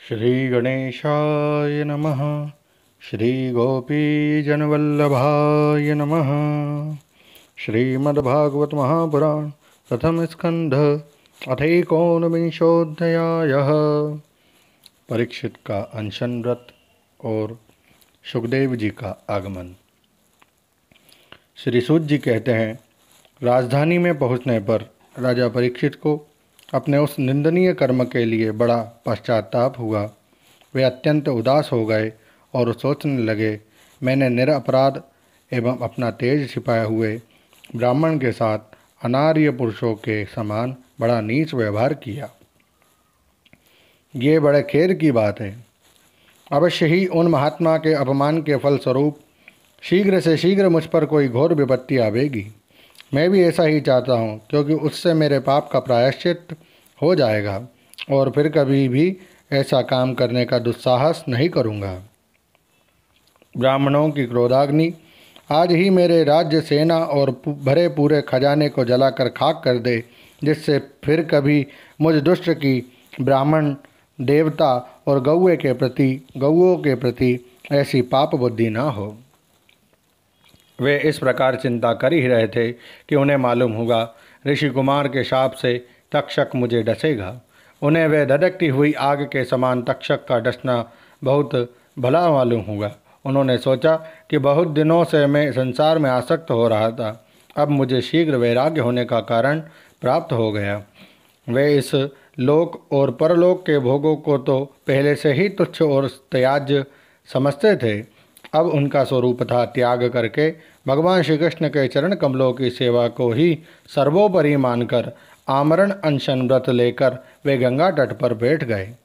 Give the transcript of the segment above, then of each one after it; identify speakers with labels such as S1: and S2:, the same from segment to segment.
S1: श्रीगणेशाय नमः। श्रीगोपीजनवल्लभाय नमः। श्रीमद्भागवत महापुराण प्रथम स्कंध अथैकोनविंशोऽध्यायः। परीक्षित का अनशन व्रत और सुखदेव जी का आगमन। श्री सूत जी कहते हैं, राजधानी में पहुंचने पर राजा परीक्षित को अपने उस निंदनीय कर्म के लिए बड़ा पश्चाताप हुआ। वे अत्यंत उदास हो गए और सोचने लगे, मैंने निरपराध एवं अपना तेज छिपाए हुए ब्राह्मण के साथ अनार्य पुरुषों के समान बड़ा नीच व्यवहार किया। ये बड़े खेद की बात है। अवश्य ही उन महात्मा के अपमान के फलस्वरूप शीघ्र से शीघ्र मुझ पर कोई घोर विपत्ति आवेगी। मैं भी ऐसा ही चाहता हूँ, क्योंकि उससे मेरे पाप का प्रायश्चित हो जाएगा और फिर कभी भी ऐसा काम करने का दुस्साहस नहीं करूँगा। ब्राह्मणों की क्रोधाग्नि आज ही मेरे राज्य, सेना और भरे पूरे खजाने को जलाकर खाक कर दे, जिससे फिर कभी मुझ दुष्ट की ब्राह्मण, देवता और गौओं के प्रति ऐसी पाप बुद्धि ना हो। वे इस प्रकार चिंता कर ही रहे थे कि उन्हें मालूम हुआ ऋषि कुमार के शाप से तक्षक मुझे डसेगा। उन्हें वह धधकती हुई आग के समान तक्षक का डसना बहुत भला मालूम हुआ। उन्होंने सोचा कि बहुत दिनों से मैं संसार में आसक्त हो रहा था, अब मुझे शीघ्र वैराग्य होने का कारण प्राप्त हो गया। वे इस लोक और परलोक के भोगों को तो पहले से ही तुच्छ और त्याज्य समझते थे। अब उनका स्वरूप था त्याग करके भगवान श्री कृष्ण के चरण कमलों की सेवा को ही सर्वोपरि मानकर आमरण अनशन व्रत लेकर वे गंगा तट पर बैठ गए।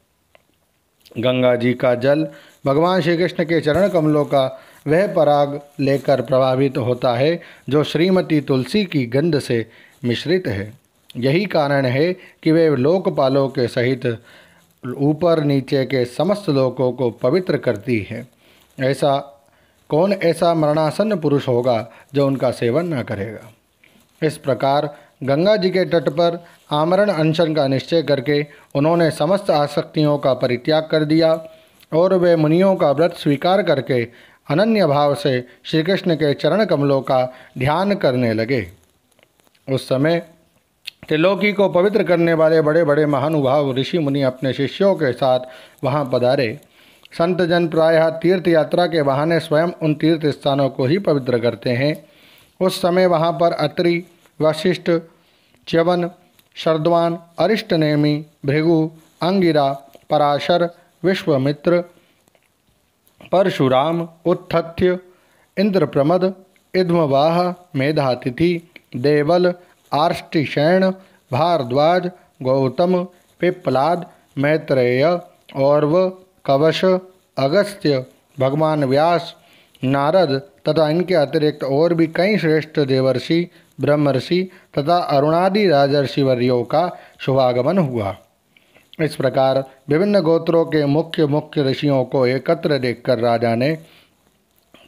S1: गंगा जी का जल भगवान श्री कृष्ण के चरण कमलों का वह पराग लेकर प्रभावित होता है जो श्रीमती तुलसी की गंध से मिश्रित है। यही कारण है कि वे लोकपालों के सहित ऊपर नीचे के समस्त लोकों को पवित्र करती है। कौन ऐसा मरणासन्न पुरुष होगा जो उनका सेवन न करेगा। इस प्रकार गंगा जी के तट पर आमरण अनशन का निश्चय करके उन्होंने समस्त आसक्तियों का परित्याग कर दिया और वे मुनियों का व्रत स्वीकार करके अनन्य भाव से श्री कृष्ण के चरण कमलों का ध्यान करने लगे। उस समय त्रिलोकी को पवित्र करने वाले बड़े बड़े महानुभाव ऋषि मुनि अपने शिष्यों के साथ वहाँ पधारे। संत जन प्रायः तीर्थ यात्रा के बहाने स्वयं उन तीर्थ स्थानों को ही पवित्र करते हैं। उस समय वहाँ पर अत्रि, वशिष्ठ, च्यवन, शर्द्वान, अरिष्टनेमि, भृगु, अंगिरा, पराशर, विश्वामित्र, परशुराम, उत्थत्य, इंद्रप्रमद, इद्मवाह, मेधातिथि, देवल, आर्ष्टिशयन, भारद्वाज, गौतम, पिप्पलाद, मैत्रेय, औरव, कवश, अगस्त्य, भगवान व्यास, नारद तथा इनके अतिरिक्त और भी कई श्रेष्ठ देवर्षि, ब्रह्मर्षि तथा अरुणादि राजर्षि वर्यों का शुभागमन हुआ। इस प्रकार विभिन्न गोत्रों के मुख्य ऋषियों को एकत्र देखकर राजा ने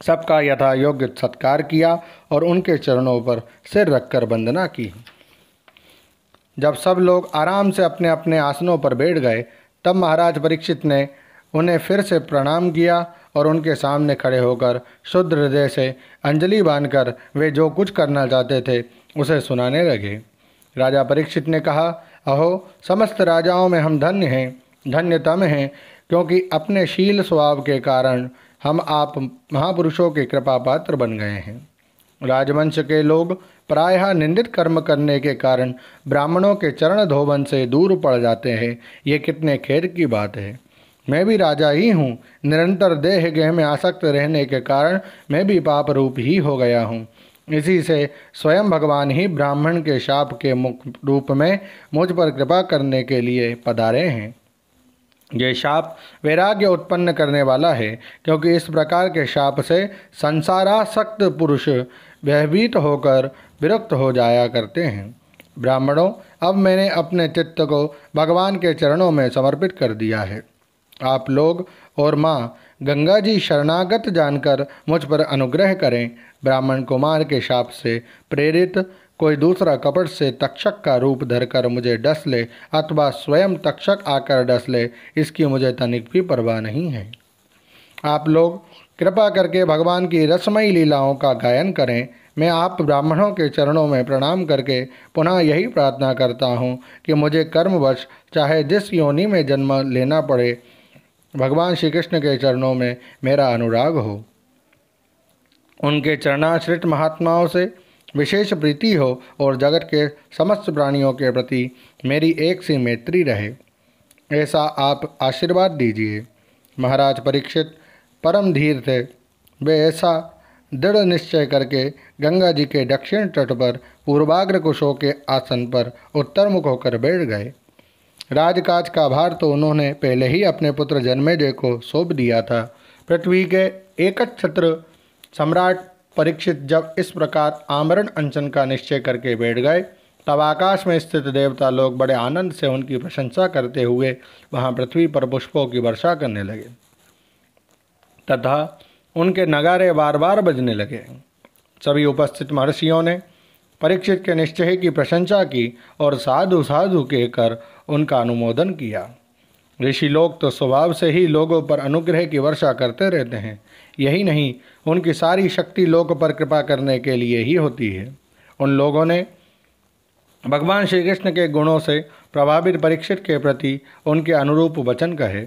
S1: सबका यथा योग्य सत्कार किया और उनके चरणों पर सिर रखकर वंदना की। जब सब लोग आराम से अपने अपने आसनों पर बैठ गए, तब महाराज परीक्षित ने उन्हें फिर से प्रणाम किया और उनके सामने खड़े होकर शुद्ध हृदय से अंजलि बांधकर वे जो कुछ करना चाहते थे उसे सुनाने लगे। राजा परीक्षित ने कहा, अहो, समस्त राजाओं में हम धन्य हैं, धन्यतम हैं, क्योंकि अपने शील स्वभाव के कारण हम आप महापुरुषों के कृपा पात्र बन गए हैं। राजवंश के लोग प्रायः निंदित कर्म करने के कारण ब्राह्मणों के चरण धोवन से दूर पड़ जाते हैं। ये कितने खेद की बात है। मैं भी राजा ही हूँ। निरंतर देह गेह में आसक्त रहने के कारण मैं भी पाप रूप ही हो गया हूँ। इसी से स्वयं भगवान ही ब्राह्मण के शाप के मुख रूप में मुझ पर कृपा करने के लिए पधारे हैं। ये शाप वैराग्य उत्पन्न करने वाला है, क्योंकि इस प्रकार के शाप से संसारासक्त पुरुष भयभीत होकर विरक्त हो जाया करते हैं। ब्राह्मणों, अब मैंने अपने चित्त को भगवान के चरणों में समर्पित कर दिया है। आप लोग और माँ गंगा जी शरणागत जानकर मुझ पर अनुग्रह करें। ब्राह्मण कुमार के शाप से प्रेरित कोई दूसरा कपट से तक्षक का रूप धरकर मुझे डस ले अथवा स्वयं तक्षक आकर डस ले, इसकी मुझे तनिक भी परवाह नहीं है। आप लोग कृपा करके भगवान की रसमयी लीलाओं का गायन करें। मैं आप ब्राह्मणों के चरणों में प्रणाम करके पुनः यही प्रार्थना करता हूँ कि मुझे कर्मवश चाहे जिस योनि में जन्म लेना पड़े, भगवान श्री कृष्ण के चरणों में मेरा अनुराग हो, उनके चरणाश्रित महात्माओं से विशेष प्रीति हो और जगत के समस्त प्राणियों के प्रति मेरी एक सी मैत्री रहे, ऐसा आप आशीर्वाद दीजिए। महाराज परीक्षित परम धीर थे। वे ऐसा दृढ़ निश्चय करके गंगा जी के दक्षिण तट पर पूर्वाग्र कुशों के आसन पर उत्तरमुख होकर बैठ गए। राजकाज का भार तो उन्होंने पहले ही अपने पुत्र जन्मेजय को सौंप दिया था। पृथ्वी के एकछत्र सम्राट परीक्षित जब इस प्रकार आमरण अनशन का निश्चय करके बैठ गए, तब आकाश में स्थित देवता लोग बड़े आनंद से उनकी प्रशंसा करते हुए वहां पृथ्वी पर पुष्पों की वर्षा करने लगे तथा उनके नगारे बार बार बजने लगे। सभी उपस्थित महर्षियों ने परीक्षित के निश्चय की प्रशंसा की और साधु साधु कहकर उनका अनुमोदन किया। ऋषि लोग तो स्वभाव से ही लोगों पर अनुग्रह की वर्षा करते रहते हैं। यही नहीं, उनकी सारी शक्ति लोक पर कृपा करने के लिए ही होती है। उन लोगों ने भगवान श्री कृष्ण के गुणों से प्रभावित परीक्षित के प्रति उनके अनुरूप वचन कहे।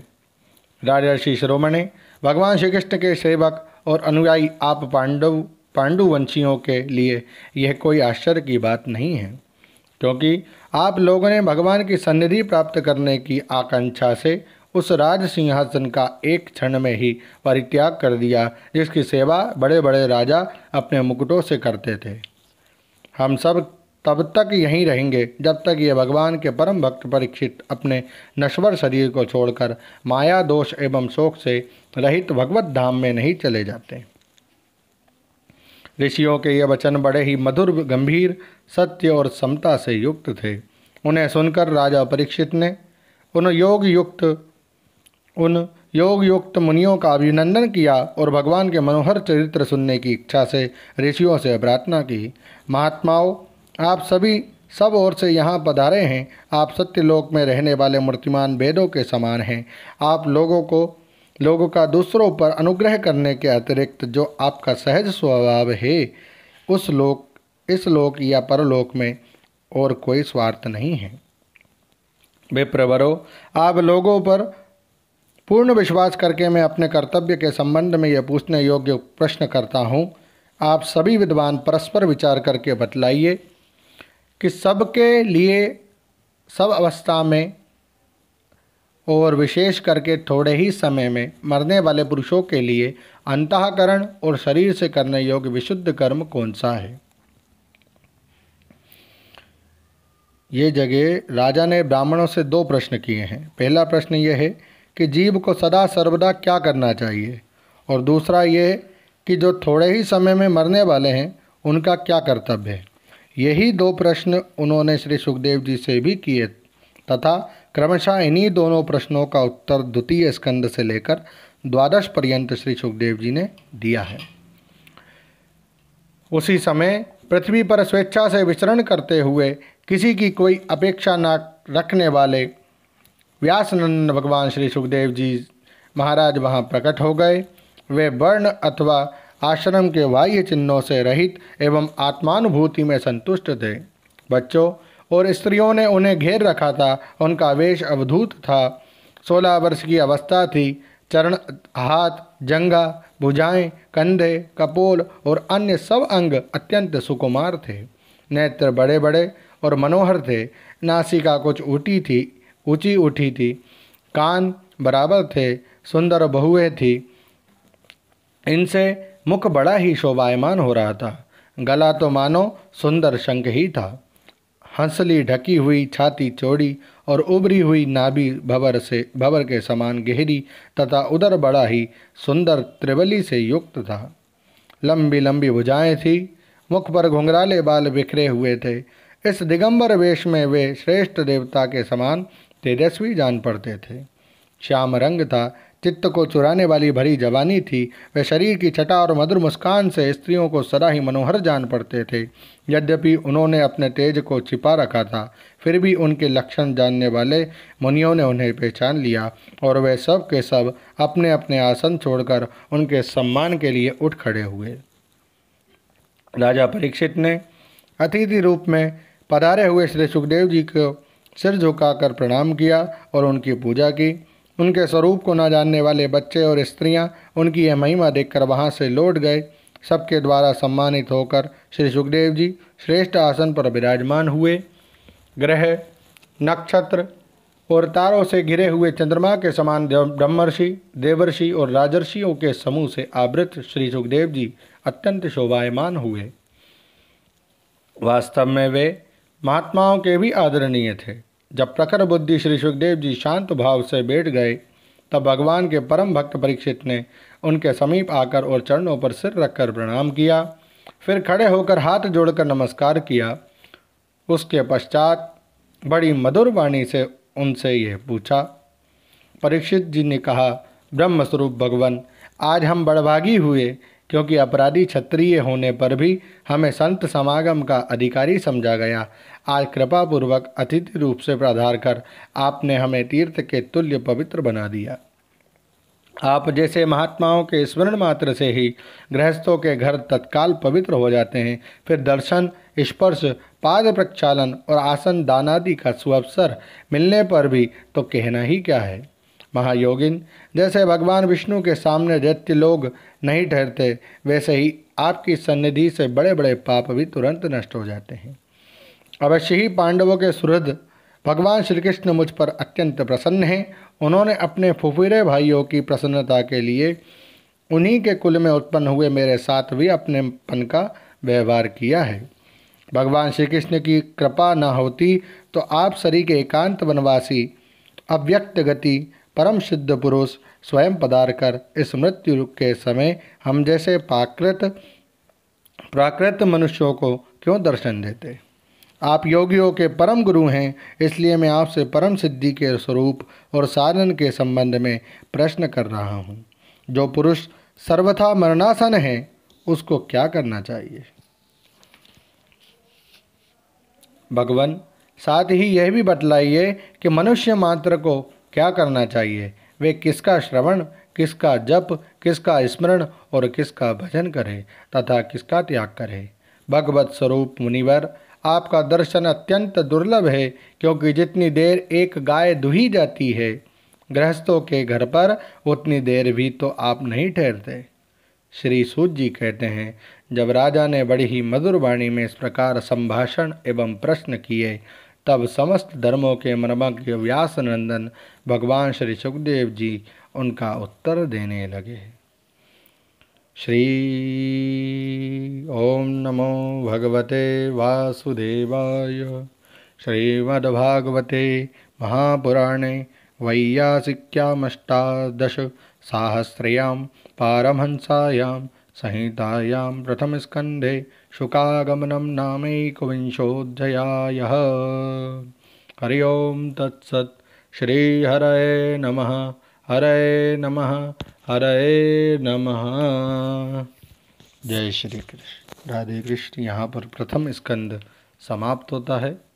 S1: राजर्षि शिरोमणि, भगवान श्री कृष्ण के सेवक और अनुयायी आप पांडुवंशियों के लिए यह कोई आश्चर्य की बात नहीं है, क्योंकि आप लोगों ने भगवान की सन्निधि प्राप्त करने की आकांक्षा से उस राज सिंहासन का एक क्षण में ही परित्याग कर दिया, जिसकी सेवा बड़े बड़े राजा अपने मुकुटों से करते थे। हम सब तब तक यहीं रहेंगे जब तक ये भगवान के परम भक्त परीक्षित अपने नश्वर शरीर को छोड़कर माया दोष एवं शोक से रहित भगवत धाम में नहीं चले जाते। ऋषियों के ये वचन बड़े ही मधुर, गंभीर, सत्य और समता से युक्त थे। उन्हें सुनकर राजा परीक्षित ने उन योग युक्त मुनियों का अभिनंदन किया और भगवान के मनोहर चरित्र सुनने की इच्छा से ऋषियों से प्रार्थना की। महात्माओं, आप सभी सब ओर से यहाँ पधारे हैं। आप सत्यलोक में रहने वाले मूर्तिमान वेदों के समान हैं। आप लोगों का दूसरों पर अनुग्रह करने के अतिरिक्त जो आपका सहज स्वभाव है, इस लोक या परलोक में और कोई स्वार्थ नहीं है। विप्रवरों, आप लोगों पर पूर्ण विश्वास करके मैं अपने कर्तव्य के संबंध में यह पूछने योग्य प्रश्न करता हूँ। आप सभी विद्वान परस्पर विचार करके बतलाइए कि सबके लिए सब अवस्था में और विशेष करके थोड़े ही समय में मरने वाले पुरुषों के लिए अंतःकरण और शरीर से करने योग्य विशुद्ध कर्म कौन सा है। ये जगह राजा ने ब्राह्मणों से दो प्रश्न किए हैं। पहला प्रश्न यह है कि जीव को सदा सर्वदा क्या करना चाहिए, और दूसरा ये कि जो थोड़े ही समय में मरने वाले हैं उनका क्या कर्तव्य है। यही दो प्रश्न उन्होंने श्री सुखदेव जी से भी किए तथा क्रमशः इन्हीं दोनों प्रश्नों का उत्तर द्वितीय स्कंद से लेकर 12 पर्यंत श्री सुखदेव जी ने दिया है। उसी समय पृथ्वी पर स्वेच्छा से विचरण करते हुए किसी की कोई अपेक्षा न रखने वाले व्यासनंद भगवान श्री सुखदेव जी महाराज वहाँ प्रकट हो गए। वे वर्ण अथवा आश्रम के बाह्य चिन्हों से रहित एवं आत्मानुभूति में संतुष्ट थे। बच्चों और स्त्रियों ने उन्हें घेर रखा था। उनका वेश अवधूत था। 16 वर्ष की अवस्था थी। चरण, हाथ, जंघा, भुजाएं, कंधे, कपोल और अन्य सब अंग अत्यंत सुकुमार थे। नेत्र बड़े बड़े और मनोहर थे। नासिका कुछ ऊंची उठी थी। कान बराबर थे। सुंदर बहुएं थी। इनसे मुख बड़ा ही शोभायमान हो रहा था। गला तो मानो सुंदर शंख ही था। हंसली ढकी हुई छाती चौड़ी और उभरी हुई नाभि भंवर के समान गहरी तथा उदर बड़ा ही सुंदर त्रिवली से युक्त था। लंबी लंबी भुजाएं थी। मुख पर घुंघराले बाल बिखरे हुए थे। इस दिगंबर वेश में वे श्रेष्ठ देवता के समान तेजस्वी जान पड़ते थे। श्याम रंग था। चित्त को चुराने वाली भरी जवानी थी। वे शरीर की छटा और मधुर मुस्कान से स्त्रियों को सदा ही मनोहर जान पड़ते थे। यद्यपि उन्होंने अपने तेज को छिपा रखा था, फिर भी उनके लक्षण जानने वाले मुनियों ने उन्हें पहचान लिया और वे सब के सब अपने अपने आसन छोड़कर उनके सम्मान के लिए उठ खड़े हुए। राजा परीक्षित ने अतिथि रूप में पधारे हुए श्री सुखदेव जी को सिर झुकाकर प्रणाम किया और उनकी पूजा की। उनके स्वरूप को न जानने वाले बच्चे और स्त्रियां उनकी यह महिमा देखकर वहां से लौट गए। सबके द्वारा सम्मानित होकर श्री सुखदेव जी श्रेष्ठ आसन पर विराजमान हुए। ग्रह, नक्षत्र और तारों से घिरे हुए चंद्रमा के समान ब्रह्मर्षि, देवर्षि और राजर्षियों के समूह से आवृत श्री सुखदेव जी अत्यंत शोभायमान हुए। वास्तव में वे महात्माओं के भी आदरणीय थे। जब प्रखर बुद्धि श्री सुखदेव जी शांत भाव से बैठ गए, तब भगवान के परम भक्त परीक्षित ने उनके समीप आकर और चरणों पर सिर रखकर प्रणाम किया। फिर खड़े होकर हाथ जोड़कर नमस्कार किया। उसके पश्चात बड़ी मधुर वाणी से उनसे यह पूछा। परीक्षित जी ने कहा, ब्रह्मस्वरूप भगवान, आज हम बड़भागी हुए, क्योंकि अपराधी क्षत्रिय होने पर भी हमें संत समागम का अधिकारी समझा गया। आज कृपा पूर्वक अतिथि रूप से पधार कर आपने हमें तीर्थ के तुल्य पवित्र बना दिया। आप जैसे महात्माओं के स्मरण मात्र से ही गृहस्थों के घर तत्काल पवित्र हो जाते हैं, फिर दर्शन, स्पर्श, पाद प्रक्षालन और आसन दानादि का सुअवसर मिलने पर भी तो कहना ही क्या है। महायोगिन, जैसे भगवान विष्णु के सामने दैत्य लोग नहीं ठहरते, वैसे ही आपकी सन्निधि से बड़े बड़े पाप भी तुरंत नष्ट हो जाते हैं। अवश्य ही पांडवों के सुहृद भगवान श्री कृष्ण मुझ पर अत्यंत प्रसन्न हैं। उन्होंने अपने फुफीरे भाइयों की प्रसन्नता के लिए उन्हीं के कुल में उत्पन्न हुए मेरे साथ भी अपनेपन का व्यवहार किया है। भगवान श्री कृष्ण की कृपा न होती तो आप सरी के एकांत वनवासी अव्यक्त गति परम सिद्ध पुरुष स्वयं पधार कर इस मृत्यु के समय हम जैसे प्राकृत मनुष्यों को क्यों दर्शन देते। आप योगियों के परम गुरु हैं, इसलिए मैं आपसे परम सिद्धि के स्वरूप और साधन के संबंध में प्रश्न कर रहा हूँ। जो पुरुष सर्वथा मरणासन है, उसको क्या करना चाहिए। भगवान, साथ ही यह भी बतलाइए कि मनुष्य मात्र को क्या करना चाहिए। वे किसका श्रवण, किसका जप, किसका स्मरण और किसका भजन करे तथा किसका त्याग करे। भगवत स्वरूप मुनिवर, आपका दर्शन अत्यंत दुर्लभ है, क्योंकि जितनी देर एक गाय दुही जाती है गृहस्थों के घर पर, उतनी देर भी तो आप नहीं ठहरते। श्री सूत जी कहते हैं, जब राजा ने बड़ी ही मधुर वाणी में इस प्रकार संभाषण एवं प्रश्न किए, तब समस्त धर्मों के मर्मज्ञ व्यास नंदन भगवान श्री सुखदेव जी उनका उत्तर देने लगे। श्री ओम नमो भगवते वासुदेवाय। श्रीमद्भागवते महापुराणे वैयासिक्यामष्टादश साहस्र्यां पारमहंसायां संहितायां प्रथमस्कन्धे शुकागमनं नामैकविंशोऽध्यायः। हरि ओम तत्सत्। श्री हरये नमः। हरये नमः। हरये नमः। जय श्री कृष्ण। राधे कृष्ण। यहाँ पर प्रथम स्कंद समाप्त होता है।